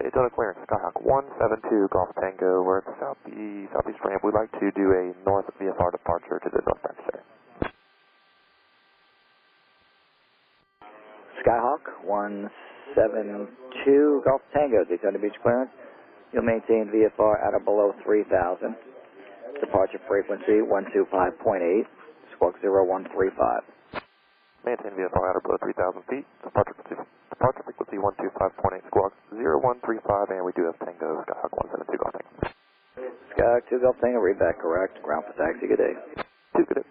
Daytona clearance, Skyhawk 172 Golf Tango. We're at the southeast ramp. We'd like to do a north VFR departure to the north practice area. Skyhawk 172 Golf Tango, Daytona Beach clearance. You'll maintain VFR at or below 3,000. Departure frequency 125.8, squawk 0135. Maintain VFR at or below 3,000 feet. Departure frequency 125.8, squawk 0135, and we do have Tango, Skyhawk 172 Golf Tango. Skyhawk 2 Golf Tango, read back correct. Ground for taxi, good day. 2, good day.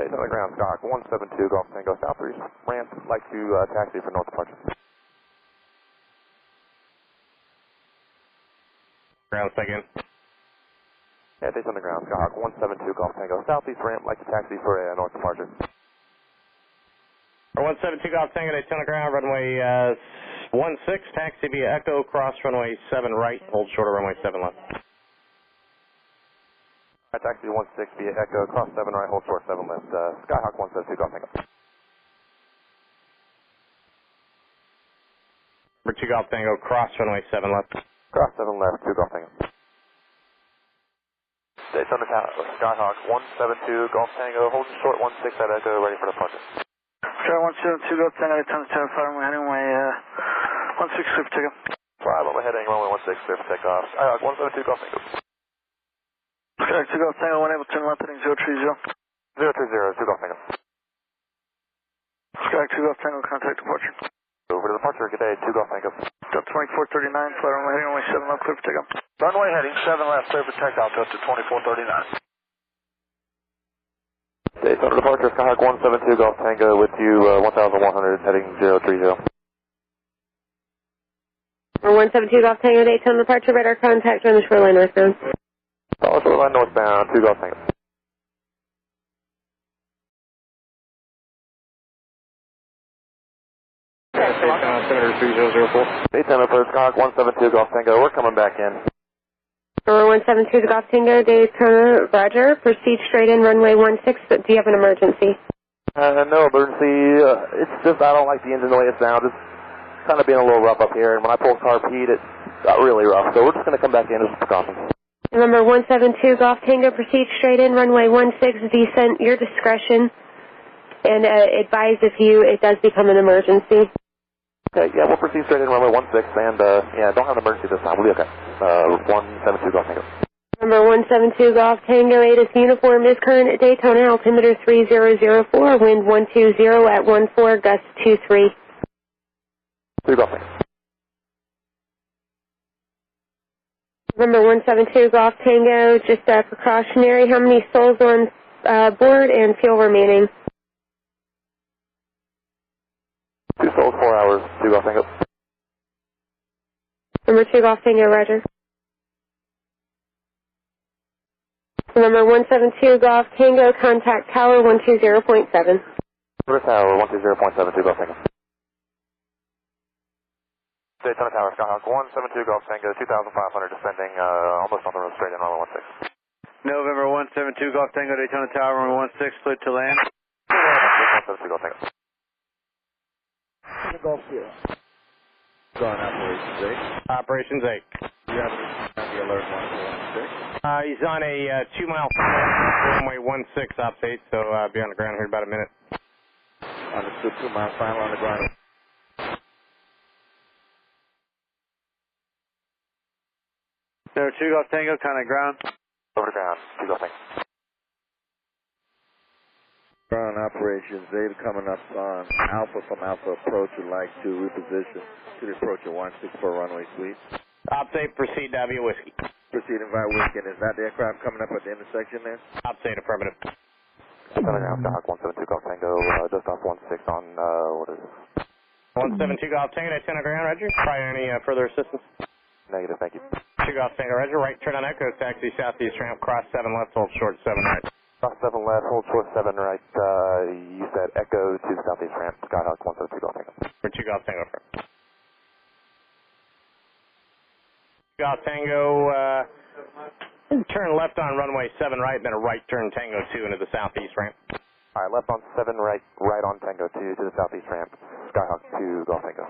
Daytona ground, Skyhawk 172 Golf Tango, southeast ramp. Like to taxi for north departure. Ground second. Yeah, Daytona ground, Skyhawk 172 Golf Tango, southeast ramp. Like to taxi for a north departure. For 172 Golf Tango, Daytona ground, runway 16, taxi via Echo, cross runway 7 right, hold shorter runway 7 left. Taxi 16 via Echo, cross 7 right, hold short 7 left. Skyhawk 172 Golf Tango. Number 2 Golf Tango, cross runway 7 left. Cross 7 left, 2 Golf Tango. Daytona Skyhawk 172 Golf Tango, holding short 16 at Echo, ready for departure. Skyhawk 172 Golf Tango, Daytona Tower, runway heading way 16 clear for takeoff. 5 runway heading, runway 16 clear for takeoff. Skyhawk 172 Golf Tango. Skyhawk 2 Golf Tango, 1 able to turn left heading 030. 030, 2 Golf Tango. Skyhawk 2 Golf Tango, contact departure. Over to departure, good day, 2 Golf Tango. Delta 2439, fly runway heading runway 7 left, clear for takeoff. Runway heading 7 left, clear for takeoff, Delta 2439. Daytona departure, Skyhawk 172 Golf Tango with you, 1100, heading 030. Or 172 Golf Tango, Daytona departure, radar contact on the shoreline northbound. Follow shoreline northbound, 2 Golf Tango. Senator 3004. Daytona for Skyhawk 172 Golf Tango, we're coming back in. Or 172 Golf Tango, Daytona, roger. Proceed straight in, runway 16, but do you have an emergency? No emergency, it's just I don't like the engine the way it sounds. It's kind of being a little rough up here, and when I pull carb heat, it got really rough, so we're just going to come back in as a precaution. Remember, 172 Golf Tango, proceed straight in, runway 16, descent, your discretion, and advise if it does become an emergency. Okay, yeah, we'll proceed straight in, runway 16, and yeah, don't have an emergency this time, we'll be okay. 172 Golf Tango. Number 172 Golf Tango, ATIS uniform is current at Daytona, altimeter 3004, wind 120 at 14, gust 23. 2 Golf Tango. Number 172 Golf Tango, just precautionary, how many souls on board and fuel remaining? 2 souls, 4 hours, 2 Golf Tango. Number 2 Golf Tango, roger. Number 172 Golf Tango, contact tower 120.7. Tower 120.7, 2 Golf Tango. Daytona Tower, Skyhawk 172 Golf Tango, 2,500 descending, almost on the road straight in, runway 16. November 172 Golf Tango, Daytona Tower, runway 16, clear to land. 172 Golf Tango. Golf 0. Gone Operations 8. Operations 8. You have the alert 116. He's on a 2 mile runway 16, ops 8, so be on the ground here in about a minute. Understood, 2 mile final on the ground. Number 2 Golf Tango, contact ground. Over to ground, 2 Golf Tango. Ground Operations 8 coming up on Alpha from Alpha approach. Would like to reposition to the approach at 16 for runway sweep. Ops 8, proceed via whiskey. Proceeding via weekend. Is that the aircraft coming up at the intersection there? Ops 8, affirmative. Daytona ground, Skyhawk 172 Golf Tango, just off 16 on, what is it? 172 Golf Tango, Daytona ground, roger. Require any further assistance? Negative, thank you. 2 Golf Tango, roger. Right turn on Echo, taxi southeast ramp, cross 7 left, hold short 7 right. Cross 7 left, hold short 7 right, you said Echo to the southeast ramp, Skyhawk 172 Golf Tango. For 2 Golf Tango, first. Golf Tango, turn left on runway 7 right, then a right turn Tango 2 into the southeast ramp. Alright, left on 7 right, right on Tango 2 to the southeast ramp, Skyhawk 2 Golf Tango.